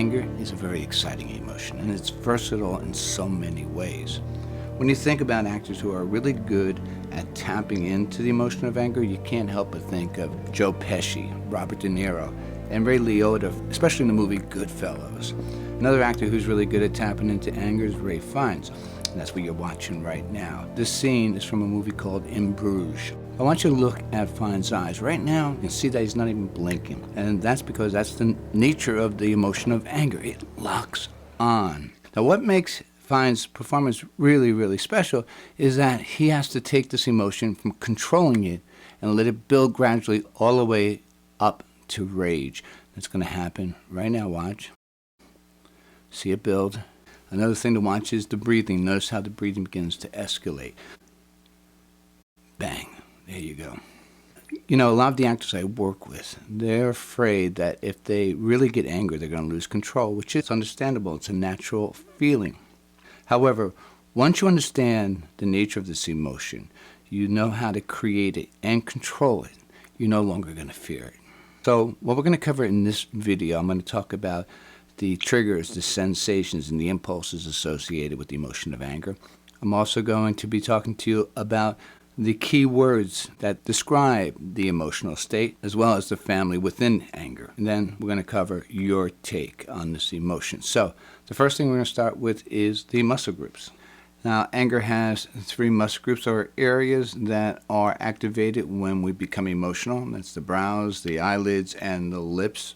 Anger is a very exciting emotion, and it's versatile in so many ways. When you think about actors who are really good at tapping into the emotion of anger, you can't help but think of Joe Pesci, Robert De Niro, and Ray Liotta, especially in the movie Goodfellas. Another actor who's really good at tapping into anger is Ralph Fiennes, and that's what you're watching right now. This scene is from a movie called In Bruges. I want you to look at Fiennes' eyes. Right now, you can see that he's not even blinking, and that's because that's the nature of the emotion of anger. It locks on. Now, what makes Fiennes' performance really, really special is that he has to take this emotion from controlling it and let it build gradually all the way up to rage. That's going to happen right now. Watch. See it build. Another thing to watch is the breathing. Notice how the breathing begins to escalate. Bang. There you go. You know, a lot of the actors I work with, they're afraid that if they really get angry, they're going to lose control, which is understandable. It's a natural feeling. However, once you understand the nature of this emotion, you know how to create it and control it. You're no longer going to fear it. So what we're going to cover in this video, I'm going to talk about the triggers, the sensations, and the impulses associated with the emotion of anger. I'm also going to be talking to you about the key words that describe the emotional state, as well as the family within anger. And then we're going to cover your take on this emotion. So the first thing we're going to start with is the muscle groups. Now, anger has 3 muscle groups or areas that are activated when we become emotional. That's the brows, the eyelids, and the lips.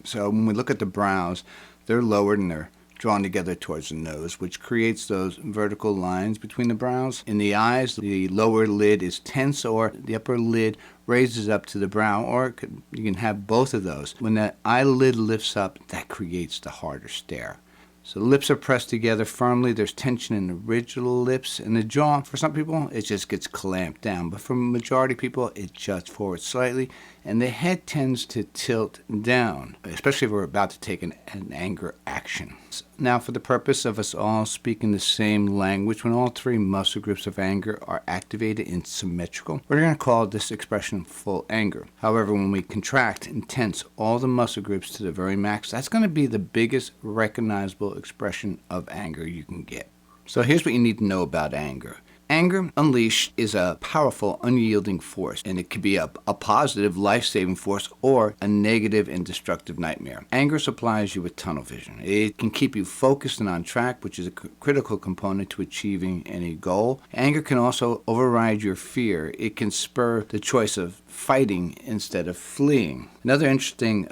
So when we look at the brows, they're lowered and they're drawn together towards the nose, which creates those vertical lines between the brows. In the eyes, the lower lid is tense, or the upper lid raises up to the brow, or you can have both of those. When the eyelid lifts up, that creates the harder stare. So the lips are pressed together firmly. There's tension in the ridge of the lips, and the jaw, for some people, it just gets clamped down. But for the majority of people, it juts forward slightly, and the head tends to tilt down, especially if we're about to take an anger action. Now, for the purpose of us all speaking the same language, when all 3 muscle groups of anger are activated and symmetrical, we're going to call this expression full anger. However, when we contract and tense all the muscle groups to the very max, that's going to be the biggest recognizable expression of anger you can get. So here's what you need to know about anger. Anger unleashed is a powerful, unyielding force, and it can be a positive, life-saving force or a negative and destructive nightmare. Anger supplies you with tunnel vision. It can keep you focused and on track, which is a critical component to achieving any goal. Anger can also override your fear. It can spur the choice of fighting instead of fleeing. Another interesting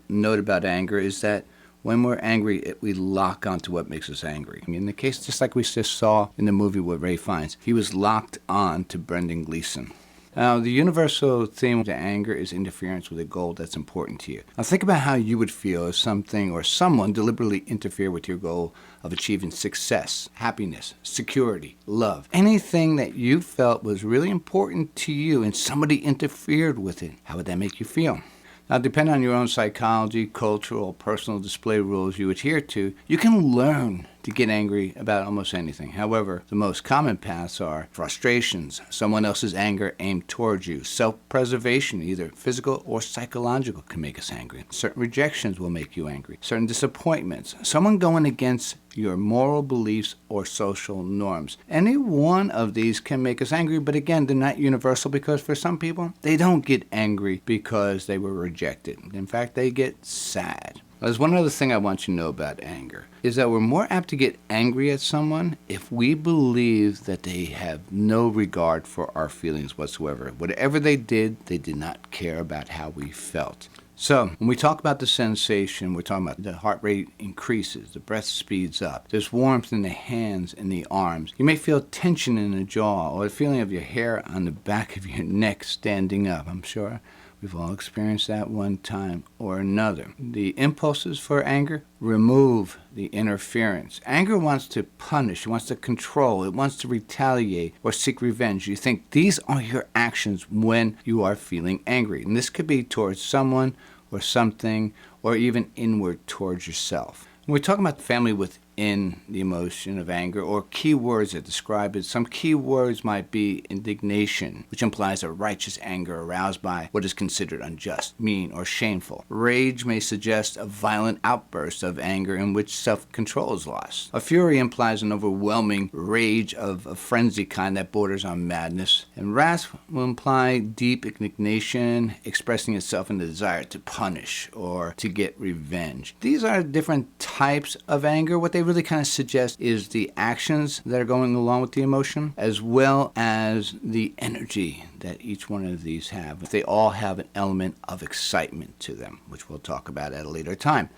note about anger is that when we're angry, we lock onto what makes us angry. In the case, just like we just saw in the movie with Ralph Fiennes, he was locked on to Brendan Gleeson. Now, the universal theme of anger is interference with a goal that's important to you. Now, think about how you would feel if something or someone deliberately interfered with your goal of achieving success, happiness, security, love. Anything that you felt was really important to you and somebody interfered with it. How would that make you feel? Now, depending on your own psychology, cultural, personal display rules you adhere to, you can learn to get angry about almost anything. However, the most common paths are frustrations, someone else's anger aimed towards you, self-preservation, either physical or psychological, can make us angry. Certain rejections will make you angry. Certain disappointments, someone going against your moral beliefs or social norms. Any one of these can make us angry, but again, they're not universal because for some people, they don't get angry because they were rejected. In fact, they get sad. There's one other thing I want you to know about anger, is that we're more apt to get angry at someone if we believe that they have no regard for our feelings whatsoever. Whatever they did not care about how we felt. So, when we talk about the sensation, we're talking about the heart rate increases, the breath speeds up, there's warmth in the hands and the arms. You may feel tension in the jaw or the feeling of your hair on the back of your neck standing up. I'm sure we've all experienced that one time or another. The impulses for anger, remove the interference. Anger wants to punish, it wants to control, it wants to retaliate or seek revenge. You think these are your actions when you are feeling angry. And this could be towards someone or something or even inward towards yourself. When we're talking about family within in the emotion of anger, or key words that describe it. Some key words might be indignation, which implies a righteous anger aroused by what is considered unjust, mean, or shameful. Rage may suggest a violent outburst of anger in which self-control is lost. A fury implies an overwhelming rage of a frenzy kind that borders on madness. And wrath will imply deep indignation, expressing itself in the desire to punish or to get revenge. These are different types of anger. What they really kind of suggest is the actions that are going along with the emotion, as well as the energy that each one of these have. They all have an element of excitement to them, which we'll talk about at a later time.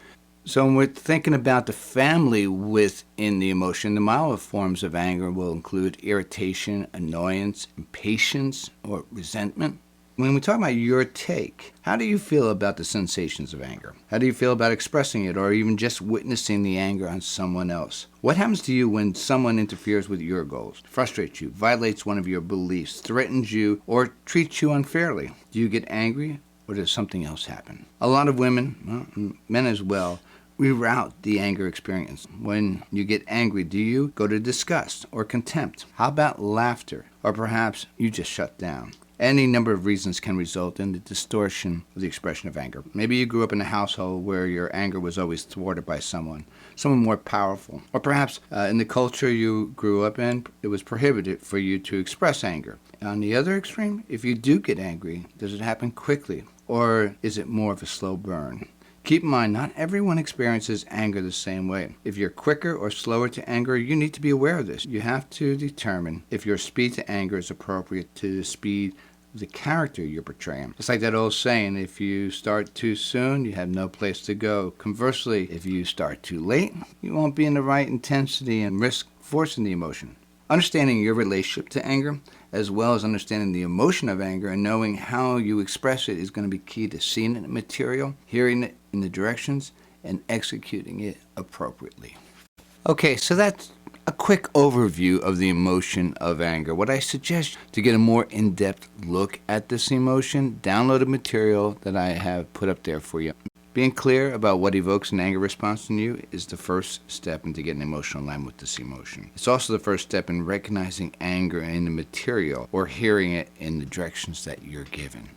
So when we're thinking about the family within the emotion, the milder forms of anger will include irritation, annoyance, impatience, or resentment. When we talk about your take, how do you feel about the sensations of anger? How do you feel about expressing it or even just witnessing the anger on someone else? What happens to you when someone interferes with your goals, frustrates you, violates one of your beliefs, threatens you, or treats you unfairly? Do you get angry or does something else happen? A lot of women, men as well, reroute the anger experience. When you get angry, do you go to disgust or contempt? How about laughter? Or perhaps you just shut down? Any number of reasons can result in the distortion of the expression of anger. Maybe you grew up in a household where your anger was always thwarted by someone more powerful. Or perhaps in the culture you grew up in, it was prohibited for you to express anger. On the other extreme, if you do get angry, does it happen quickly? Or is it more of a slow burn? Keep in mind, not everyone experiences anger the same way. If you're quicker or slower to anger, you need to be aware of this. You have to determine if your speed to anger is appropriate to the speed of the character you're portraying. It's like that old saying, if you start too soon, you have no place to go. Conversely, if you start too late, you won't be in the right intensity and risk forcing the emotion. Understanding your relationship to anger, as well as understanding the emotion of anger and knowing how you express it, is going to be key to seeing it in material, hearing it in the directions, and executing it appropriately. Okay, so that's a quick overview of the emotion of anger. What I suggest to get a more in-depth look at this emotion, download a material that I have put up there for you. Being clear about what evokes an anger response in you is the first step into getting emotional in line with this emotion. It's also the first step in recognizing anger in the material or hearing it in the directions that you're given.